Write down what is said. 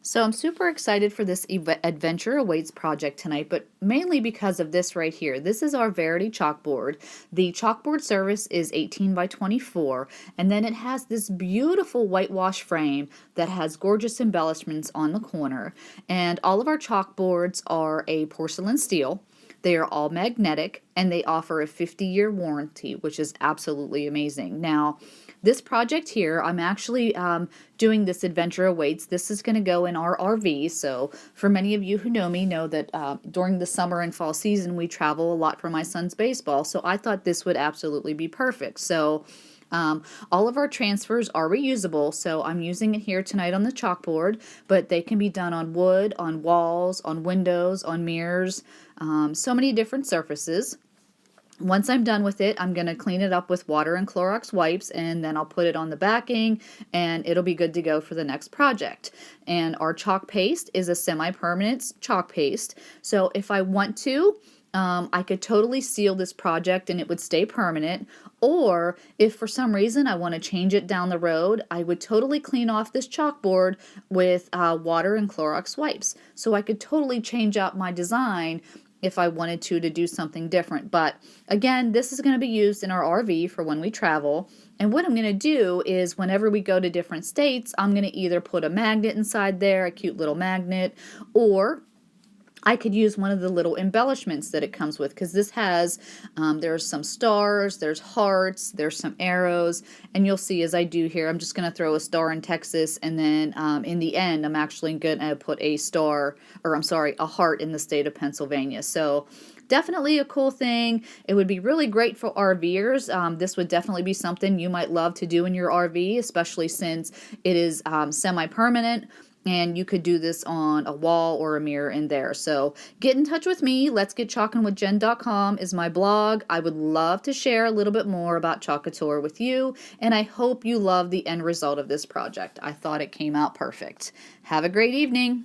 So I'm super excited for this Adventure Awaits project tonight, but mainly because of this right here. This is our Verity chalkboard. The chalkboard surface is 18 by 24, and then it has this beautiful whitewash frame that has gorgeous embellishments on the corner. And all of our chalkboards are a porcelain steel. They are all magnetic and they offer a 50-year warranty, which is absolutely amazing. Now, this project here, I'm actually doing this Adventure Awaits. This is going to go in our RV. So, for many of you who know me, know that during the summer and fall season, we travel a lot for my son's baseball. So, I thought this would absolutely be perfect. So, all of our transfers are reusable, so I'm using it here tonight on the chalkboard, but they can be done on wood, on walls, on windows, on mirrors, so many different surfaces. Once I'm done with it, I'm going to clean it up with water and Clorox wipes, and then I'll put it on the backing, and it'll be good to go for the next project. And our chalk paste is a semi-permanent chalk paste, so if I want to, I could totally seal this project and it would stay permanent. Or if for some reason I want to change it down the road, I would totally clean off this chalkboard with water and Clorox wipes. So I could totally change out my design if I wanted to do something different. But again, this is going to be used in our RV for when we travel. And what I'm going to do is whenever we go to different states, I'm going to either put a magnet inside there, a cute little magnet, or I could use one of the little embellishments that it comes with, because this has, there's some stars, there's hearts, there's some arrows, and you'll see as I do here, I'm just going to throw a star in Texas, and then in the end, I'm actually going to put a star, or I'm sorry, a heart in the state of Pennsylvania. So definitely a cool thing. It would be really great for RVers. This would definitely be something you might love to do in your RV, especially since it is semi-permanent. And you could do this on a wall or a mirror in there. So get in touch with me. Let's Get Chalkinwithjen.com is my blog. I would love to share a little bit more about Couture with you. And I hope you love the end result of this project. I thought it came out perfect. Have a great evening.